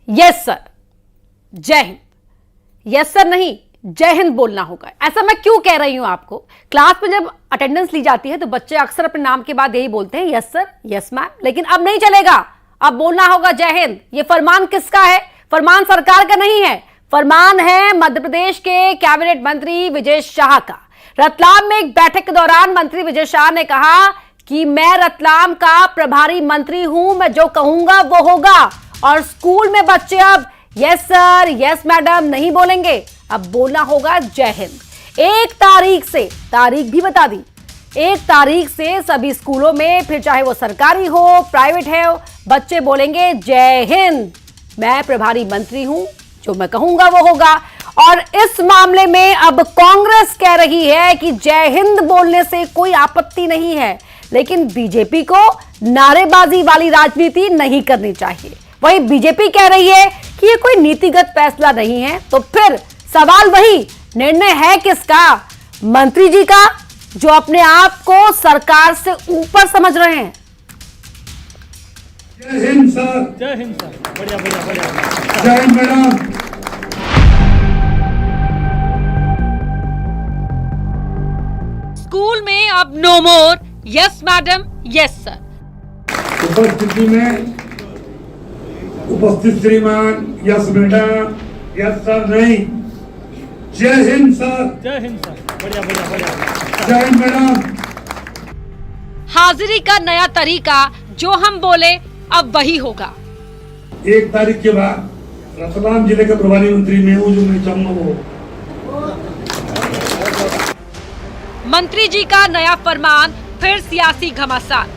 Yes sir, जय Hind. Yes sir नहीं, जय हिंद बोलना होगा। ऐसा मैं क्यों कह रही हूं आपको, क्लास में जब अटेंडेंस ली जाती है तो बच्चे अक्सर अपने नाम के बाद यही बोलते हैं, यस सर, यस मैम। लेकिन अब नहीं चलेगा, अब बोलना होगा जय हिंद। ये फरमान किसका है? फरमान सरकार का नहीं है, फरमान है मध्य प्रदेश के कैबिनेट मंत्री विजय शाह का। रतलाम में एक बैठक के दौरान मंत्री विजय शाह ने कहा कि मैं रतलाम का प्रभारी मंत्री हूं, मैं जो कहूंगा वो होगा। और स्कूल में बच्चे अब यस सर, यस मैडम नहीं बोलेंगे, अब बोलना होगा जय हिंद। 1 तारीख से, तारीख भी बता दी, 1 तारीख से सभी स्कूलों में, फिर चाहे वो सरकारी हो प्राइवेट है, बच्चे बोलेंगे जय हिंद, मैं प्रभारी मंत्री हूं, जो मैं कहूंगा वो होगा। और इस मामले में अब कांग्रेस कह रही है कि जय हिंद बोलने से कोई आपत्ति नहीं है, लेकिन बीजेपी को नारेबाजी वाली राजनीति नहीं करनी चाहिए। वहीं बीजेपी कह रही है कि ये कोई नीतिगत फैसला नहीं है। तो फिर सवाल वही, निर्णय है किसका? मंत्री जी का, जो अपने आप को सरकार से ऊपर समझ रहे हैं। जय हिंद सर, जय हिंद सर, बढ़िया बढ़िया बढ़िया, जय हिंद मैडम। स्कूल में अब नो मोर यस मैडम, यस सर। उपस्थिति में उपस्थित श्रीमान यस मैडम, यस सर नहीं, जय हिंद सर, जय हिंद सर, बढ़िया बढ़िया बढ़िया, जय हिंद मैडम। हाजिरी का नया तरीका, जो हम बोले अब वही होगा। 1 तारीख के बाद रतलाम जिले का प्रभारी मंत्री मैं हूँ, जो मैं चाहूंगा वो। मंत्री जी का नया फरमान, फिर सियासी घमासान।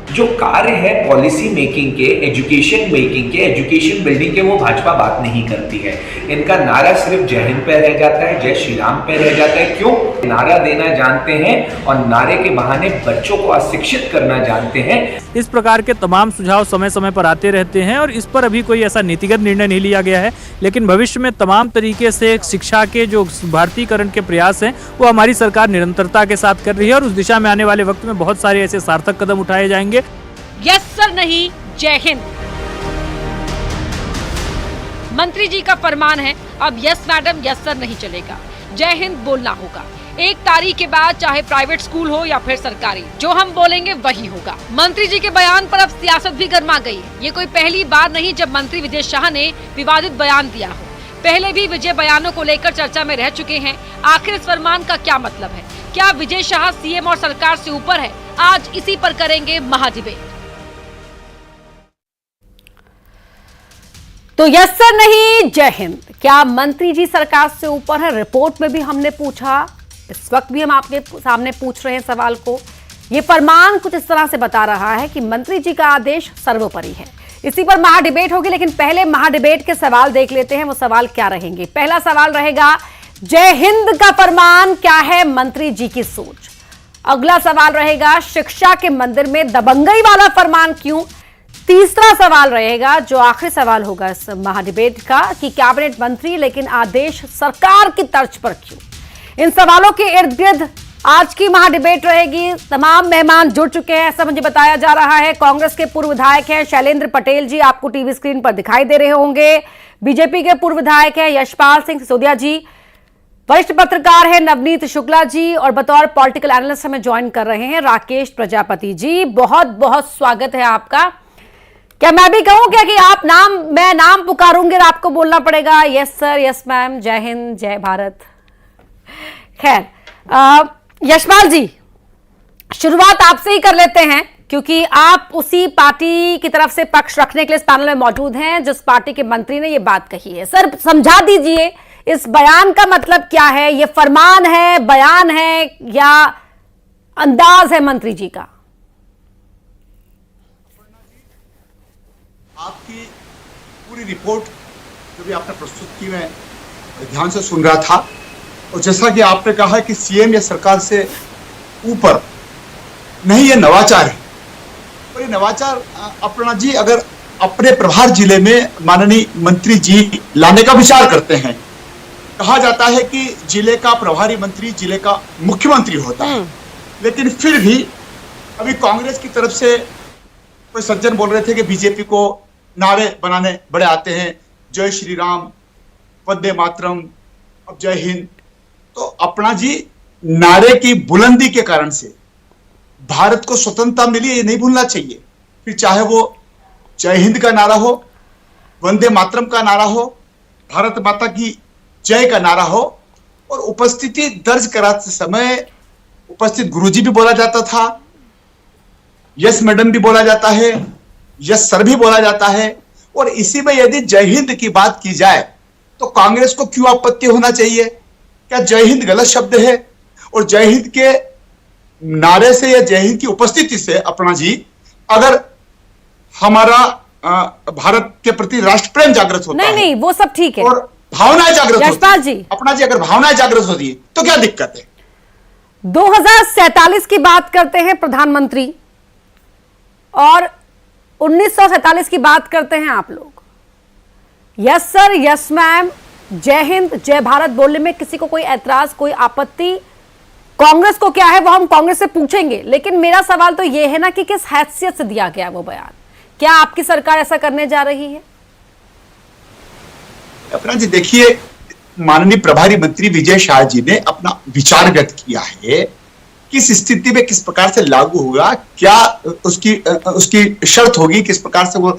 जो कार्य है पॉलिसी मेकिंग के, एजुकेशन मेकिंग के, एजुकेशन बिल्डिंग के, वो भाजपा बात नहीं करती है। इनका नारा सिर्फ जय हिंद पे रह जाता है, जय श्री राम पे रह जाता है। क्यों? नारा देना जानते हैं और नारे के बहाने बच्चों को अशिक्षित करना जानते हैं। इस प्रकार के तमाम सुझाव समय समय पर आते रहते हैं और इस पर अभी कोई ऐसा नीतिगत निर्णय नहीं लिया गया है, लेकिन भविष्य में तमाम तरीके से शिक्षा के जो भारतीयकरण के प्रयास हैं वो हमारी सरकार निरंतरता के साथ कर रही है और उस दिशा में आने वाले वक्त में बहुत सारे ऐसे सार्थक कदम उठाए जाएंगे। यस सर नहीं, जय हिंद। मंत्री जी का फरमान है, अब यस मैडम यस सर नहीं चलेगा, जय हिंद बोलना होगा। 1 तारीख के बाद चाहे प्राइवेट स्कूल हो या फिर सरकारी, जो हम बोलेंगे वही होगा। मंत्री जी के बयान पर अब सियासत भी गर्मा गई है। ये कोई पहली बार नहीं जब मंत्री विजय शाह ने विवादित बयान दिया हो। पहले भी विजय बयानों को लेकर चर्चा में रह चुके हैं। आखिर इस फरमान का क्या मतलब है? क्या विजय शाह सीएम और सरकार से ऊपर है? आज इसी पर करेंगे महाडिबेट। तो यस सर नहीं, जय हिंद। क्या मंत्री जी सरकार से ऊपर है? रिपोर्ट में भी हमने पूछा, इस वक्त भी हम आपके सामने पूछ रहे हैं सवाल को। ये फरमान कुछ इस तरह से बता रहा है कि मंत्री जी का आदेश सर्वोपरि है। इसी पर महाडिबेट होगी, लेकिन पहले महाडिबेट के सवाल देख लेते हैं। वो सवाल क्या रहेंगे? पहला सवाल रहेगा, जय हिंद का फरमान क्या है मंत्री जी की सोच? अगला सवाल रहेगा, शिक्षा के मंदिर में दबंगई वाला फरमान क्यों? तीसरा सवाल रहेगा, जो आखिरी सवाल होगा इस महाडिबेट का, कि कैबिनेट मंत्री लेकिन आदेश सरकार की तर्ज पर क्यों? इन सवालों के इर्द गिर्द आज की महाडिबेट रहेगी। तमाम मेहमान जुड़ चुके हैं, ऐसा मुझे बताया जा रहा है। कांग्रेस के पूर्व विधायक हैं शैलेंद्र पटेल जी, आपको टीवी स्क्रीन पर दिखाई दे रहे होंगे। बीजेपी के पूर्व विधायक हैं यशपाल सिंह सिसोदिया जी। वरिष्ठ पत्रकार हैं नवनीत शुक्ला जी, और बतौर पॉलिटिकल एनालिस्ट हमें ज्वाइन कर रहे हैं राकेश प्रजापति जी। बहुत बहुत स्वागत है आपका। क्या मैं भी कहूं क्या कि आप मैं नाम पुकारूंगी और आपको बोलना पड़ेगा यस सर, यस मैम, जय हिंद, जय भारत? खैर, यशपाल जी, शुरुआत आपसे ही कर लेते हैं, क्योंकि आप उसी पार्टी की तरफ से पक्ष रखने के लिए इस पैनल में मौजूद हैं जिस पार्टी के मंत्री ने ये बात कही है। सर, समझा दीजिए इस बयान का मतलब क्या है? ये फरमान है, बयान है, या अंदाज है मंत्री जी का? आपकी पूरी रिपोर्ट जो भी आपने प्रस्तुत की, मैं ध्यान से सुन रहा था, और जैसा कि आपने कहा कि सीएम या सरकार से ऊपर नहीं, ये नवाचार है। और ये नवाचार अपना जी अगर अपने प्रभार जिले में माननीय मंत्री जी लाने का विचार करते हैं, कहा जाता है कि जिले का प्रभारी मंत्री जिले का मुख्यमंत्री होता है, लेकिन फिर भी अभी कांग्रेस की तरफ से कोई सज्जन बोल रहे थे कि बीजेपी को नारे बनाने बड़े आते हैं, जय श्री राम, वंदे मातरम, अब जय हिंद। तो अपना जी नारे की बुलंदी के कारण से भारत को स्वतंत्रता मिली, ये नहीं भूलना चाहिए। फिर चाहे वो जय हिंद का नारा हो, वंदे मातरम का नारा हो, भारत माता की जय का नारा हो, और उपस्थिति दर्ज कराते समय उपस्थित गुरुजी भी बोला जाता था, यस मैडम भी बोला जाता है, यस सर भी बोला जाता है। और इसी में यदि जय हिंद की बात की जाए तो कांग्रेस को क्यों आपत्ति होना चाहिए? क्या जय हिंद गलत शब्द है? और जय हिंद के नारे से या जय हिंद की उपस्थिति से अपना जी अगर हमारा भारत के प्रति राष्ट्र प्रेम जागृत होता है, नहीं वो सब ठीक है, और भावनाएं जागृत होती यशपाल जी, अपना जी अगर भावनाएं जागृत होती है तो क्या दिक्कत है? 2047 की बात करते हैं प्रधानमंत्री और 1947 की बात करते हैं आप लोग। यस सर, यस मैम, जय हिंद, जय भारत बोलने में किसी को कोई ऐतराज, कोई आपत्ति कांग्रेस को क्या है वो हम कांग्रेस से पूछेंगे, लेकिन मेरा सवाल तो यह है ना कि किस हैसियत से दिया गया वो बयान? क्या आपकी सरकार ऐसा करने जा रही है? अपना जी देखिए, माननीय प्रभारी मंत्री विजय शाह जी ने अपना विचार व्यक्त किया है, किस स्थिति में किस प्रकार से लागू होगा, क्या उसकी शर्त होगी, किस प्रकार से वो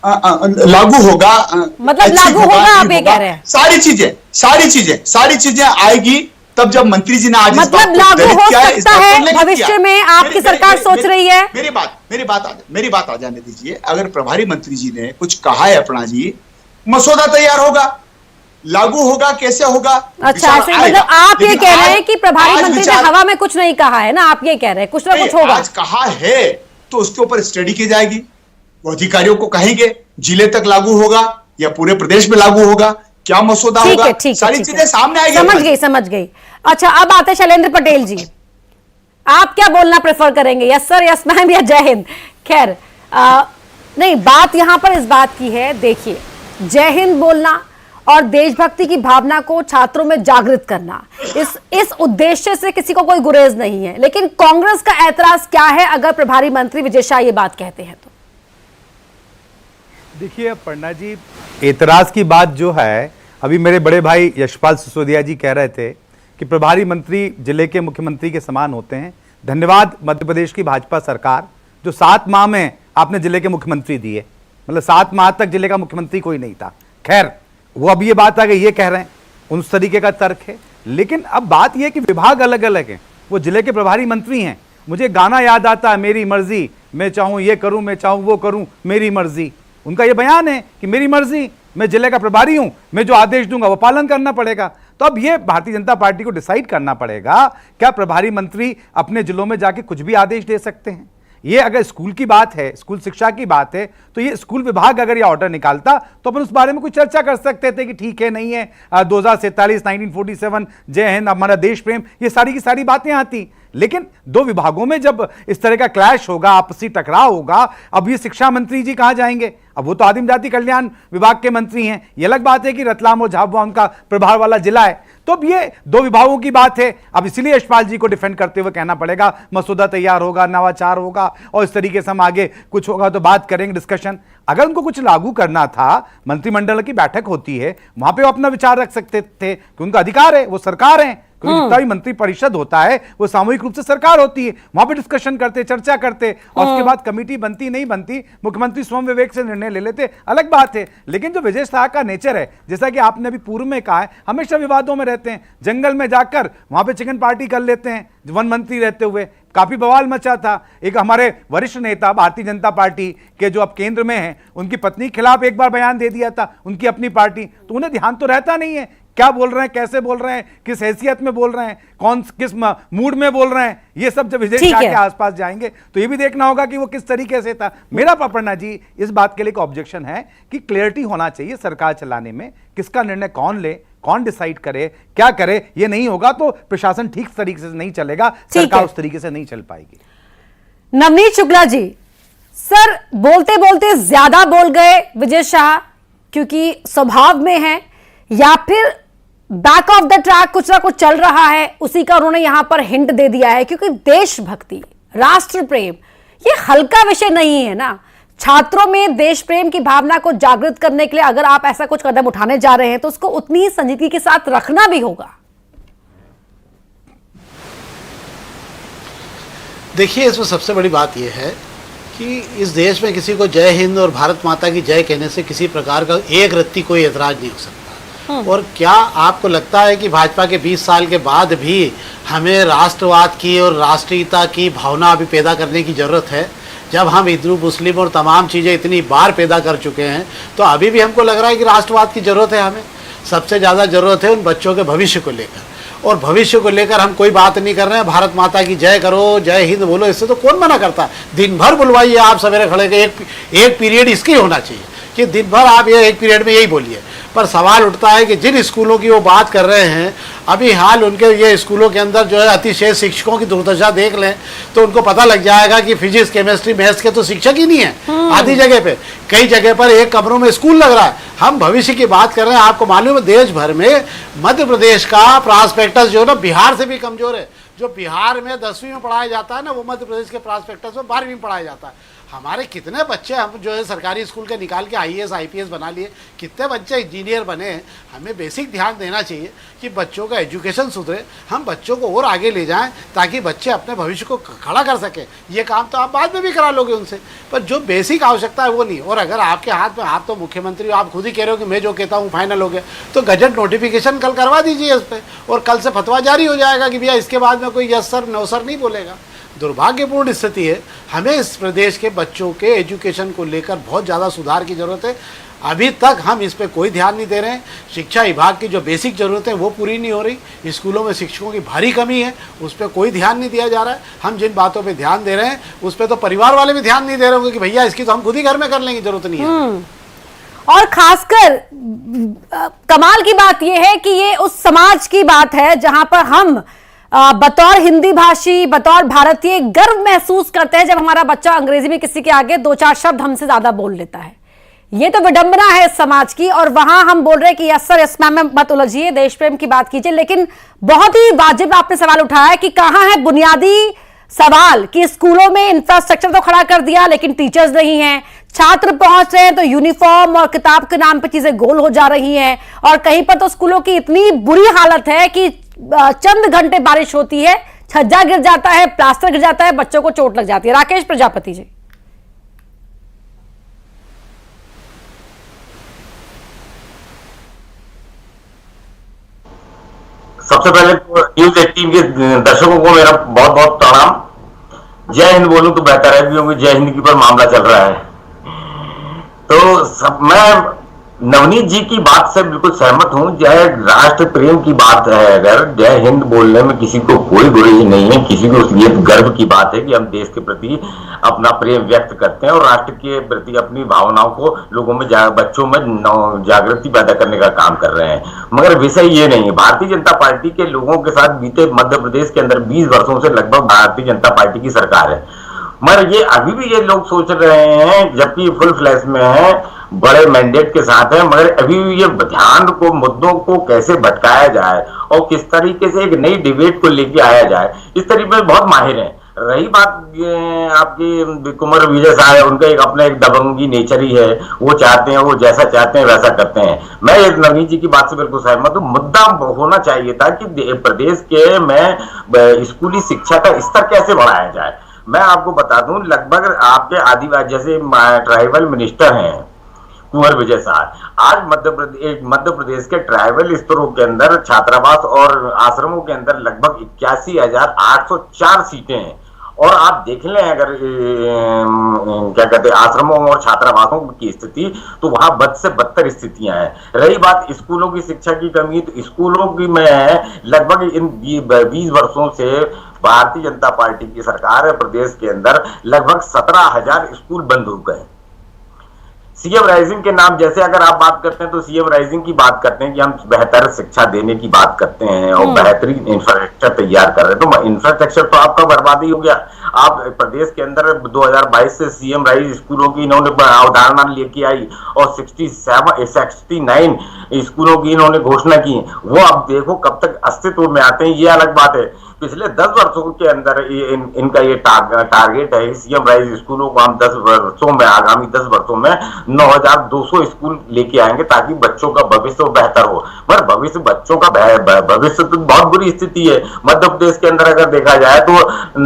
लागू होगा, मतलब लागू होगा आप ये कह रहे हैं? सारी चीजें आएगी तब जब मंत्री जी ने आज मतलब लागू हो सकता है भविष्य में आपकी सरकार सोच रही है? मेरी बात आ जाने दीजिए। अगर प्रभारी मंत्री जी ने कुछ कहा है अपना जी, मसौदा तैयार होगा, लागू होगा, कैसे होगा? अच्छा, मतलब आप ये कह रहे हैं कि प्रभारी मंत्री ने हवा में कुछ नहीं कहा है ना, आप ये कह रहे हैं कुछ ना कुछ होगा? आज कहा है तो उसके ऊपर स्टडी की जाएगी, वो अधिकारियों को कहेंगे जिले तक लागू होगा या पूरे प्रदेश में लागू होगा, क्या मसौदा होगा, सारी चीजें सामने आएगी। समझ गई। अच्छा, अब आते हैं शैलेंद्र पटेल जी, आप क्या बोलना प्रेफर करेंगे, यस सर, यस मैम या जय हिंद? खैर नहीं, बात यहां पर इस बात की है, देखिए, जय हिंद बोलना और देशभक्ति की भावना को छात्रों में जागृत करना, इस उद्देश्य से किसी को कोई गुरेज नहीं है, लेकिन कांग्रेस का ऐतराज क्या है अगर प्रभारी मंत्री विजय शाह ये बात कहते हैं तो? देखिए पन्ना जी, एतराज की बात जो है, अभी मेरे बड़े भाई यशपाल सिसोदिया जी कह रहे थे कि प्रभारी मंत्री जिले के मुख्यमंत्री के समान होते हैं। धन्यवाद मध्य प्रदेश की भाजपा सरकार जो 7 माह में आपने जिले के मुख्यमंत्री दिए, मतलब 7 माह तक जिले का मुख्यमंत्री कोई नहीं था। खैर वो अब ये बात आ गई, ये कह रहे हैं, उस तरीके का तर्क है। लेकिन अब बात यह कि विभाग अलग अलग हैं, वो जिले के प्रभारी मंत्री हैं। मुझे गाना याद आता है, मेरी मर्जी, मैं चाहूँ ये करूँ, मैं चाहूँ वो करूँ, मेरी मर्जी। उनका ये बयान है कि मेरी मर्जी, मैं जिले का प्रभारी हूं, मैं जो आदेश दूंगा वो पालन करना पड़ेगा। तो अब ये भारतीय जनता पार्टी को डिसाइड करना पड़ेगा, क्या प्रभारी मंत्री अपने जिलों में जाके कुछ भी आदेश दे सकते हैं? ये अगर स्कूल की बात है, स्कूल शिक्षा की बात है, तो ये स्कूल विभाग अगर ये ऑर्डर निकालता तो अपन उस बारे में कुछ चर्चा कर सकते थे कि ठीक है, नहीं है, 2047, 1947, जय हिंद, हमारा देश प्रेम, ये सारी की सारी बातें आती। लेकिन 2 विभागों में जब इस तरह का क्लैश होगा, आपसी टकराव होगा, अब ये शिक्षा मंत्री जी कहां जाएंगे? अब वो तो आदिम जाति कल्याण विभाग के मंत्री हैं। ये अलग बात है कि रतलाम और झाबुआ उनका प्रभार वाला जिला है। तो अब ये 2 विभागों की बात है। अब इसलिए यशपाल जी को डिफेंड करते हुए कहना पड़ेगा मसौदा तैयार होगा, नवाचार होगा और इस तरीके से हम आगे कुछ होगा तो बात करेंगे, डिस्कशन। अगर उनको कुछ लागू करना था, मंत्रिमंडल की बैठक होती है, वहां पे वो अपना विचार रख सकते थे कि उनका अधिकार है, वो सरकार है, क्योंकि जितना भी मंत्री परिषद होता है वो सामूहिक रूप से सरकार होती है, वहां पे डिस्कशन करते, चर्चा करते और उसके बाद कमेटी बनती नहीं बनती, मुख्यमंत्री स्वयं विवेक से निर्णय ले लेते, अलग बात है। लेकिन जो विजय शाह का नेचर है, जैसा कि आपने अभी पूर्व में कहा है, हमेशा विवादों में रहते हैं, जंगल में जाकर वहां पे चिकन पार्टी कर लेते हैं, वन मंत्री रहते हुए काफी बवाल मचा था। एक हमारे वरिष्ठ नेता भारतीय जनता पार्टी के जो अब केंद्र में हैं, उनकी पत्नी के खिलाफ एक बार बयान दे दिया था, उनकी अपनी पार्टी, तो उन्हें ध्यान तो रहता नहीं है क्या बोल रहे हैं, कैसे बोल रहे हैं, किस हैसियत में बोल रहे हैं, कौन किस मूड में बोल रहे हैं। ये सब जब विजय शाह के आसपास जाएंगे तो ये भी देखना होगा कि वो किस तरीके से था। मेरा पापड़ना जी इस बात के लिए एक ऑब्जेक्शन है कि क्लियरिटी होना चाहिए सरकार चलाने में, किसका निर्णय कौन ले, कौन डिसाइड करे, क्या करे। ये नहीं होगा तो प्रशासन ठीक तरीके से नहीं चलेगा, सरकार उस तरीके से नहीं चल पाएगी। नवनीत शुक्ला जी, सर बोलते बोलते ज्यादा बोल गए विजय शाह, क्योंकि स्वभाव में है, या फिर बैक ऑफ द ट्रैक कुछ ना कुछ चल रहा है, उसी का उन्होंने यहां पर हिंट दे दिया है? क्योंकि देशभक्ति, राष्ट्र प्रेम ये हल्का विषय नहीं है ना। छात्रों में देश प्रेम की भावना को जागृत करने के लिए अगर आप ऐसा कुछ कदम उठाने जा रहे हैं तो उसको उतनी ही संजीदगी के साथ रखना भी होगा। देखिए, इसमें सबसे बड़ी बात यह है कि इस देश में किसी को जय हिंद और भारत माता की जय कहने से किसी प्रकार का एक रत्ती कोई एतराज नहीं हो सकता। और क्या आपको लगता है कि भाजपा के 20 साल के बाद भी हमें राष्ट्रवाद की और राष्ट्रीयता की भावना अभी पैदा करने की ज़रूरत है? जब हम हिंदू मुस्लिम और तमाम चीज़ें इतनी बार पैदा कर चुके हैं तो अभी भी हमको लग रहा है कि राष्ट्रवाद की ज़रूरत है। हमें सबसे ज़्यादा ज़रूरत है उन बच्चों के भविष्य को लेकर, और भविष्य को लेकर हम कोई बात नहीं कर रहे हैं। भारत माता की जय करो, जय हिंद बोलो, इससे तो कौन मना करता? दिन भर बुलवाइए आप सवेरे खड़े के, एक पीरियड इसकी होना चाहिए कि दिन भर आप ये एक पीरियड में यही बोलिए। पर सवाल उठता है कि जिन स्कूलों की वो बात कर रहे हैं, अभी हाल उनके ये स्कूलों के अंदर जो है अतिशय शिक्षकों की दुर्दशा देख लें तो उनको पता लग जाएगा कि फिजिक्स केमिस्ट्री मैथ्स के तो शिक्षक ही नहीं है। आधी जगह पे, कई जगह पर एक कमरों में स्कूल लग रहा है। हम भविष्य की बात कर रहे हैं। आपको मालूम है देश भर में मध्य प्रदेश का प्रॉस्पेक्टस जो है ना बिहार से भी कमजोर है। जो बिहार में 10वीं में पढ़ाया जाता है ना, वो मध्य प्रदेश के प्रॉस्पेक्टस में 12वीं में पढ़ाया जाता है। हमारे कितने बच्चे हम जो है सरकारी स्कूल के निकाल के IAS IPS बना लिए, कितने बच्चे इंजीनियर बने। हमें बेसिक ध्यान देना चाहिए कि बच्चों का एजुकेशन सुधरे, हम बच्चों को और आगे ले जाएं ताकि बच्चे अपने भविष्य को खड़ा कर सकें। ये काम तो आप बाद में भी करा लोगे उनसे, पर जो बेसिक आवश्यकता है वो नहीं। और अगर आपके हाथ में, आप तो मुख्यमंत्री हो, आप खुद ही कह रहे हो कि मैं जो कहता हूँ फाइनल हो गया, तो गजट नोटिफिकेशन कल करवा दीजिए इस पर, और कल से फतवा जारी हो जाएगा कि भैया इसके बाद में कोई यस सर नो सर नहीं बोलेगा। दुर्भाग्यपूर्ण स्थिति है। हमें इस प्रदेश के बच्चों के एजुकेशन को लेकर बहुत ज़्यादा सुधार की ज़रूरत है। अभी तक हम इस पे कोई ध्यान नहीं दे रहे हैं। शिक्षा विभाग की जो बेसिक ज़रूरतें वो पूरी नहीं हो रही। स्कूलों में शिक्षकों की भारी कमी है, उस पर कोई ध्यान नहीं दिया जा रहा है। हम जिन बातों पे ध्यान दे रहे हैं उस पर तो परिवार वाले भी ध्यान नहीं दे रहे होंगे कि भैया इसकी तो हम खुद ही घर में कर लेंगे, जरूरत नहीं है। और खासकर कमाल की बात यह है कि ये उस समाज की बात है जहां पर हम बतौर हिंदी भाषी, बतौर भारतीय गर्व महसूस करते हैं जब हमारा बच्चा अंग्रेजी में किसी के आगे 2-4 शब्द हमसे ज्यादा बोल लेता है। ये तो विडंबना है इस समाज की। और वहां हम बोल रहे हैं कि यस सर यस मैम में मत उलझिए, देश प्रेम की बात कीजिए। लेकिन बहुत ही वाजिब आपने सवाल उठाया है कि कहां है बुनियादी सवाल कि स्कूलों में इंफ्रास्ट्रक्चर तो खड़ा कर दिया लेकिन टीचर्स नहीं हैं, छात्र पहुंच रहे हैं तो यूनिफॉर्म और किताब के नाम पे चीजें गोल हो जा रही हैं, और कहीं पर तो स्कूलों की इतनी बुरी हालत है कि चंद घंटे बारिश होती है, छज्जा गिर जाता है, प्लास्टर गिर जाता है, बच्चों को चोट लग जाती है। राकेश प्रजापति जी। सबसे पहले तो न्यूज 18 के दर्शकों को मेरा बहुत बहुत प्रणाम। जय हिंद बोलूं तो बेहतर है क्योंकि जय हिंद के ऊपर मामला चल रहा है। तो मैं नवनीत जी की बात से बिल्कुल सहमत हूं। जय राष्ट्र प्रेम की बात है, अगर जय हिंद बोलने में किसी को कोई गुरेज नहीं है, किसी को ये गर्व की बात है कि हम देश के प्रति अपना प्रेम व्यक्त करते हैं और राष्ट्र के प्रति अपनी भावनाओं को लोगों में बच्चों में जागृति पैदा करने का काम कर रहे हैं। मगर विषय ये नहीं है। भारतीय जनता पार्टी के लोगों के साथ बीते मध्य प्रदेश के अंदर 20 वर्षों से लगभग भारतीय जनता पार्टी की सरकार है, मगर ये अभी भी ये लोग सोच रहे हैं, जबकि फुल फ्लैश में है, बड़े मैंडेट के साथ है, मगर अभी भी ये ध्यान को, मुद्दों को कैसे भटकाया जाए और किस तरीके से एक नई डिबेट को लेके आया जाए, इस तरीके में बहुत माहिर हैं। रही बात आपकी कुंवर विजय साहब, उनका एक अपना एक दबंगी नेचर ही है, वो चाहते हैं, वो जैसा चाहते हैं वैसा करते हैं। मैं नवीन जी की बात से बिल्कुल सहमत हूँ। मुद्दा होना चाहिए था कि प्रदेश के में स्कूली शिक्षा का स्तर कैसे बढ़ाया जाए। मैं आपको बता दूं, लगभग आपके आदिवासी जैसे ट्राइबल मिनिस्टर हैं कुंवर विजय साहब, आज मध्य प्रदेश के ट्राइबल स्तरों के अंदर छात्रावास और आश्रमों के अंदर लगभग 81,804 सीटें हैं। और आप देख लें अगर क्या कहते हैं आश्रमों और छात्रावासों की स्थिति, तो वहां बद से बदतर स्थितियां हैं। रही बात स्कूलों की शिक्षा की कमी, तो स्कूलों की में लगभग इन 20 वर्षों से भारतीय जनता पार्टी की सरकार है, प्रदेश के अंदर लगभग 17,000 स्कूल बंद हो गए। सीएम राइजिंग के नाम जैसे अगर आप बात करते हैं तो सीएम राइजिंग की बात करते हैं कि हम बेहतर शिक्षा देने की बात करते हैं और बेहतरीन इंफ्रास्ट्रक्चर तैयार कर रहे हैं, तो इंफ्रास्ट्रक्चर तो आपका बर्बादी हो गया। आप प्रदेश के अंदर 2022 से सीएम राइज स्कूलों की इन्होंने अवधारणा लेके आई और 69 स्कूलों की इन्होंने घोषणा की। वो अब देखो कब तक अस्तित्व में आते हैं, ये अलग बात है। पिछले 10 वर्षों के अंदर इनका ये टारगेट है, सीएम राइज स्कूलों को हम 10 वर्षों में, आगामी 10 वर्षों में 9200 स्कूल लेके आएंगे ताकि बच्चों का भविष्य बेहतर हो। मगर भविष्य, बच्चों का भविष्य तो बहुत बुरी स्थिति है। मध्य प्रदेश के अंदर अगर देखा जाए तो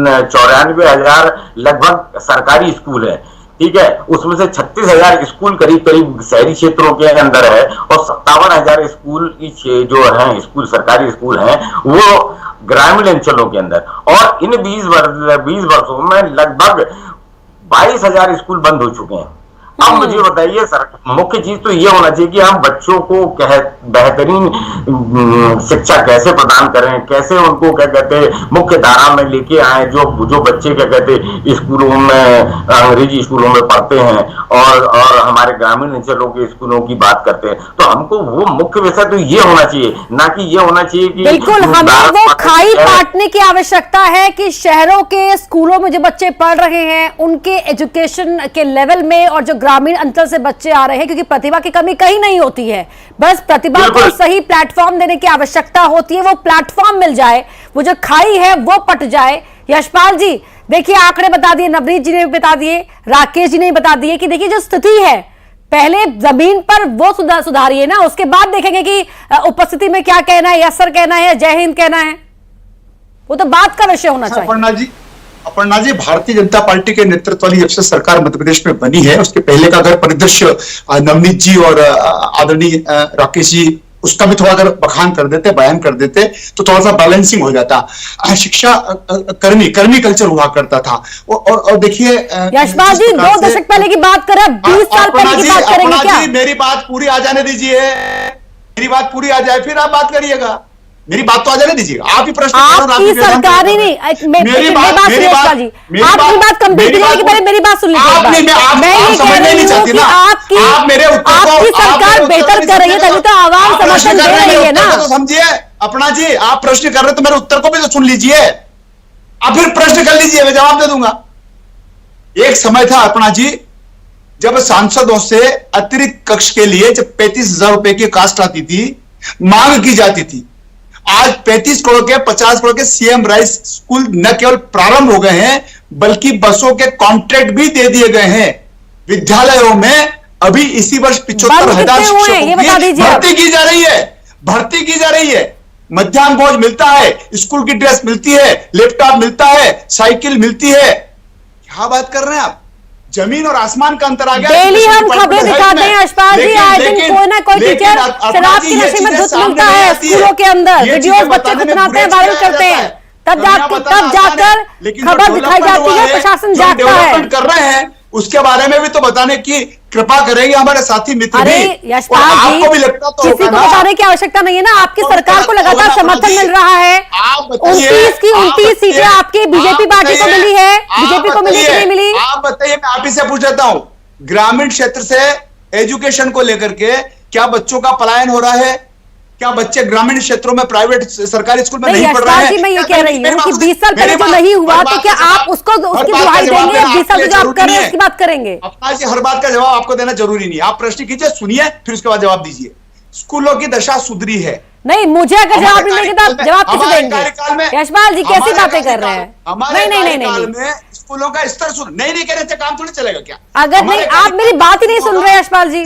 94,000 लगभग सरकारी स्कूल है, ठीक है, उसमें से 36,000 स्कूल करीब करीब शहरी क्षेत्रों के अंदर है और 57,000 स्कूल जो हैं, स्कूल सरकारी स्कूल हैं, वो ग्रामीण अंचलों के अंदर। और इन 20 वर्षों में लगभग 22,000 स्कूल बंद हो चुके हैं। अब मुझे बताइए सर, मुख्य चीज तो ये होना चाहिए कि हम बच्चों को बेहतरीन शिक्षा कैसे प्रदान करें, कैसे उनको क्या कहते हैं मुख्य धारा में लेके आए। जो बच्चे क्या कहते हैं स्कूलों में, अंग्रेजी स्कूलों में पढ़ते हैं और हमारे ग्रामीण अंचलों के स्कूलों की बात करते हैं, तो हमको वो मुख्य विषय तो ये होना चाहिए, ना कि ये होना चाहिए कि बिल्कुल हमें वो खाई पाटने की आवश्यकता है कि शहरों के स्कूलों में जो बच्चे पढ़ रहे हैं उनके एजुकेशन के लेवल में, और जो ग्रामीण अंचल से बच्चे आ रहे हैं, क्योंकि प्रतिभा की कमी कहीं नहीं होती है, बस प्रतिभा को सही प्लेटफॉर्म देने की आवश्यकता होती है। वो प्लेटफॉर्म मिल जाए, वो जो खाई है वो पट जाए। यशपाल जी देखिए, आंकड़े बता दिए, नवनीत जी ने भी बता दिए, राकेश जी ने भी बता दिए कि देखिए जो स्थिति है, पहले जमीन पर वो सुधारिए ना, उसके बाद देखेंगे कि उपस्थिति में क्या कहना है, यस सर कहना है, जय हिंद कहना है, वो तो बात का विषय होना चाहिए। अपर्णा जी, भारतीय जनता पार्टी के नेतृत्व वाली जब से सरकार मध्य प्रदेश में बनी है, उसके पहले का अगर परिदृश्य नवनीत जी और आदरणीय राकेश जी उसका भी थोड़ा अगर बखान कर देते, बयान कर देते, तो थोड़ा सा बैलेंसिंग हो जाता। शिक्षा कर्मी कल्चर हुआ करता था। और देखिए यशपाल जी, 2 दशक पहले की बात करें, 20 साल पहले की बात करेंगे क्या? मेरी बात पूरी आ जाने दीजिए, मेरी बात पूरी आ जाए फिर आप बात करिएगा। मेरी बात तो आ जाने दीजिए, आप ही प्रश्न आपकी सरकार ही नहीं, मेरी बात सुनिए यशपाल जी, आपकी बात कंप्लीट नहीं होगी, पहले मेरी बात सुन लीजिए। मैं ये कह रही हूँ कि आपकी सरकार बेहतर कर रही है, तभी तो आवाम समर्थन दे रही है ना। तो समझिए अपना जी, आप प्रश्न कर रहे तो मेरे उत्तर को भी तो सुन लीजिए, आप फिर प्रश्न कर लीजिए, मैं जवाब दे दूंगा। एक समय था अपना जी जब सांसदों से अतिरिक्त कक्ष के लिए जब 35,000 रुपए की कास्ट आती थी, मांग की जाती थी। आज 35 करोड़ के 50 करोड़ के सीएम राइज स्कूल न केवल प्रारंभ हो गए हैं, बल्कि बसों के कॉन्ट्रैक्ट भी दे दिए गए हैं। विद्यालयों में अभी इसी वर्ष 75,000 शिक्षकों की भर्ती की जा रही है, भर्ती की जा रही है। मध्याह्न भोज मिलता है, स्कूल की ड्रेस मिलती है, लैपटॉप मिलता है, साइकिल मिलती है। क्या बात कर रहे हैं आप? जमीन और आसमान का अंतर आ गया। डेली हम खबरें दिखाते हैं यशपाल जी, आए दिन कोई ना कोई टीचर शराब की नशे में धुत मिलता है स्कूलों के अंदर, वीडियोस बच्चे खुद बनाते हैं, वायरल करते हैं, तब जाकर खबर दिखाई जाती है, प्रशासन जागता है। कर रहे हैं उसके बारे में भी तो बताने की कृपा करेंगे हमारे साथी मित्र। अरे यशपाल जी, किसी को बताने की आवश्यकता नहीं है ना, आपकी सरकार को लगातार समर्थन मिल रहा है। 29 की 29 सीटें आपकी बीजेपी पार्टी को मिली है, बीजेपी को मिली कि नहीं मिली? आप बताइए, मैं आप ही से पूछ लेता हूँ, ग्रामीण क्षेत्र से एजुकेशन को लेकर के क्या बच्चों का पलायन हो रहा है? क्या बच्चे ग्रामीण क्षेत्रों में प्राइवेट सरकारी स्कूल में नहीं पढ़ रहे हैं? मैं ये कह रही हूँ कि 20 साल पहले जो नहीं हुआ, तो क्या आप उसको उसकी दुहाई देंगे? 20 साल जो आप कर रहे हैं उसकी बात करेंगे? अपना जी हर बात का जवाब आपको देना जरूरी नहीं। आप प्रश्न कीजिए, सुनिए, फिर उसके बाद जवाब दीजिए। स्कूलों की दशा सुधरी है। नहीं, मुझे अगर जवाब नहीं देंगे तो जवाब किसे देंगे? यशपाल जी कैसी बातें कर रहे हैं? नहीं, स्कूलों का स्तर नहीं कहने से काम थोड़ी चलेगा क्या? अगर नहीं, आप मेरी बात ही नहीं सुन रहे यशपाल जी,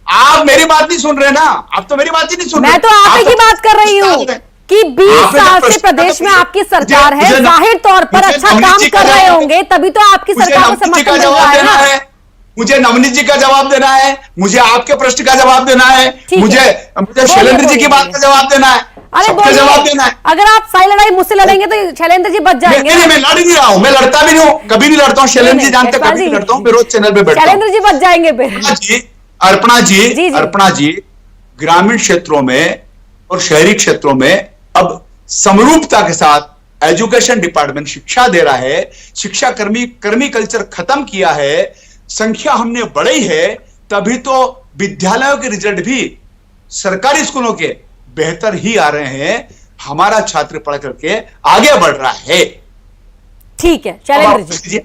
आप मेरी बात नहीं सुन रहे ना, आप तो मेरी बात ही नहीं सुन रहे। मैं तो आप ही की बात कर रही हूँ कि 20 साल से प्रदेश में आपकी सरकार है, जाहिर तौर पर अच्छा काम कर रहे होंगे, तभी तो आपकी सरकार को समर्थन मिल रहा है ना। मुझे नवनीत जी का जवाब देना है, मुझे आपके प्रश्न का जवाब देना है, मुझे शैलेंद्र जी की बात का जवाब देना है, सबका जवाब देना है। अगर आप साई लड़ाई मुझसे लड़ेंगे तो शैलेंद्र जी बच जाएंगे। मैं लड़ नहीं रहा हूँ, मैं लड़ता भी नहीं हूँ, कभी नहीं लड़ता हूँ। शैलेंद्र जी जानते कभी नहीं लड़ता हूँ, मैं रोज चैनल पे बैठता हूँ। शैलेंद्र जी बच जाएंगे फिर। अर्पणा जी, ग्रामीण क्षेत्रों में और शहरी क्षेत्रों में अब समरूपता के साथ एजुकेशन डिपार्टमेंट शिक्षा दे रहा है। शिक्षा कर्मी कल्चर खत्म किया है, संख्या हमने बढ़ाई है, तभी तो विद्यालयों के रिजल्ट भी सरकारी स्कूलों के बेहतर ही आ रहे हैं। हमारा छात्र पढ़ करके आगे बढ़ रहा है। ठीक है शैलेंद्र जी।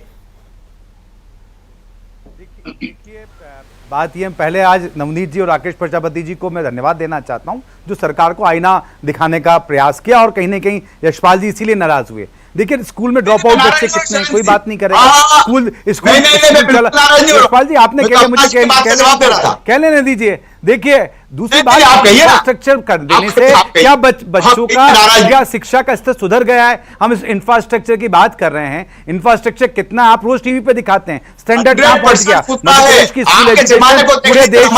बात ये, पहले आज नवनीत जी और राकेश प्रजापति जी को मैं धन्यवाद देना चाहता हूं जो सरकार को आईना दिखाने का प्रयास किया, और कहीं ना कहीं यशपाल जी इसीलिए नाराज हुए। देखिए स्कूल में ड्रॉप आउट बच्चे कितने, कोई बात नहीं करेगा। स्कूल यशपाल जी आपने कह मुझे कह लेने दीजिए। देखिए दूसरी बात, इंफ्रास्ट्रक्चर कर देने से क्या बच्चों का क्या शिक्षा का स्तर सुधर गया है? हम इस इंफ्रास्ट्रक्चर की बात कर रहे हैं। इंफ्रास्ट्रक्चर कितना आप रोज टीवी पे दिखाते हैं, स्टैंडर्ड कहां पहुंच गया मध्य प्रदेश की स्कूल एजुकेशन पूरे देश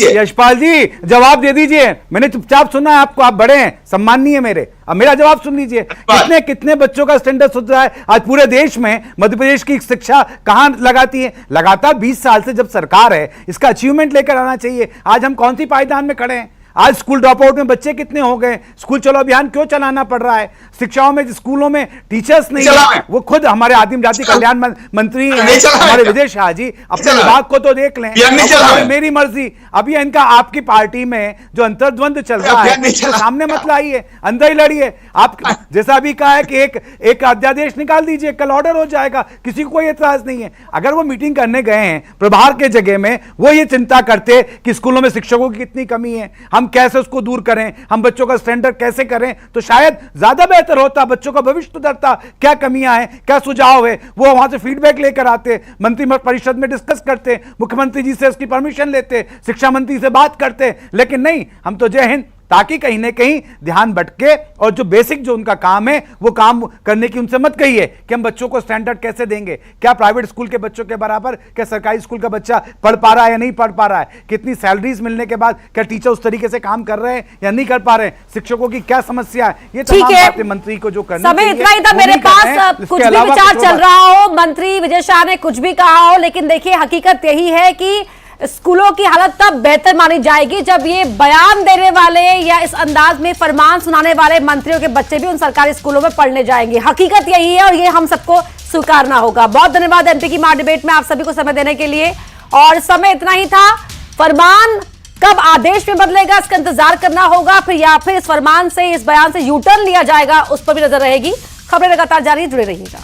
में? यशपाल जी जवाब दे दीजिए, मैंने चुपचाप सुना है आपको, आप बड़े हैं, सम्मानीय मेरे, अब मेरा जवाब सुन लीजिए। कितने कितने बच्चों का स्टैंडर्ड सुधरा है आज पूरे देश में? मध्य प्रदेश की शिक्षा कहां लगाती है? लगातार 20 साल से जब सरकार है, इसका अचीवमेंट लेकर आना चाहिए। आज हम कौन सी पायदान में खड़े हैं? आज स्कूल ड्रॉप आउट में बच्चे कितने हो गए? स्कूल चलो अभियान क्यों चलाना पड़ रहा है? शिक्षाओं में स्कूलों में टीचर्स नहीं है। वो खुद हमारे आदिम जाति कल्याण मंत्री हमारे विजय शाह जी, अपने विभाग को तो देख लें। मेरी मर्जी, अभी इनका आपकी पार्टी में जो अंतर्द्वंद चल रहा है सामने मत लाइए, अंदर ही लड़िए। आप जैसा अभी कहा है कि एक अध्यादेश निकाल दीजिए, कल ऑर्डर हो जाएगा, किसी को कोई एतराज नहीं है। अगर वो मीटिंग करने गए हैं प्रभार के जगह में, वो ये चिंता करते कि स्कूलों में शिक्षकों की कितनी कमी है, हम कैसे उसको दूर करें, हम बच्चों का स्टैंडर्ड कैसे करें, तो शायद ज्यादा बेहतर होता, बच्चों का भविष्य सुधरता। क्या कमियां हैं, क्या सुझाव है, वो वहां से फीडबैक लेकर आते, मंत्री परिषद में डिस्कस करते, मुख्यमंत्री जी से उसकी परमिशन लेते, शिक्षा मंत्री से बात करते। लेकिन नहीं, हम तो जय हिंद, ताकि कहीं ना कहीं ध्यान भटके और जो बेसिक जो उनका काम है वो काम करने की उनसे मत कहिए कि हम बच्चों को स्टैंडर्ड कैसे देंगे। क्या प्राइवेट स्कूल के बच्चों के बराबर, क्या सरकारी स्कूल का बच्चा पढ़ पा रहा है या नहीं पढ़ पा रहा है? कितनी सैलरीज मिलने के बाद क्या टीचर उस तरीके से काम कर रहे हैं या नहीं कर पा रहे हैं? शिक्षकों की क्या समस्या है? ये तमाम बातें मंत्री को जो करनी समय इतना ही था मेरे पास, कुछ भी विचार चल रहा हो, मंत्री विजय शाह ने कुछ भी कहा हो, लेकिन देखिए हकीकत यही है कि स्कूलों की हालत तब बेहतर मानी जाएगी जब ये बयान देने वाले या इस अंदाज में फरमान सुनाने वाले मंत्रियों के बच्चे भी उन सरकारी स्कूलों में पढ़ने जाएंगे। हकीकत यही है और ये हम सबको स्वीकारना होगा। बहुत धन्यवाद एमपी की मां डिबेट में आप सभी को समय देने के लिए, और समय इतना ही था। फरमान कब आदेश में बदलेगा इसका इंतजार करना होगा, फिर या फिर इस फरमान से, इस बयान से यू टर्न लिया जाएगा, उस पर भी नजर रहेगी। खबरें लगातार जारी, जुड़े रहिएगा।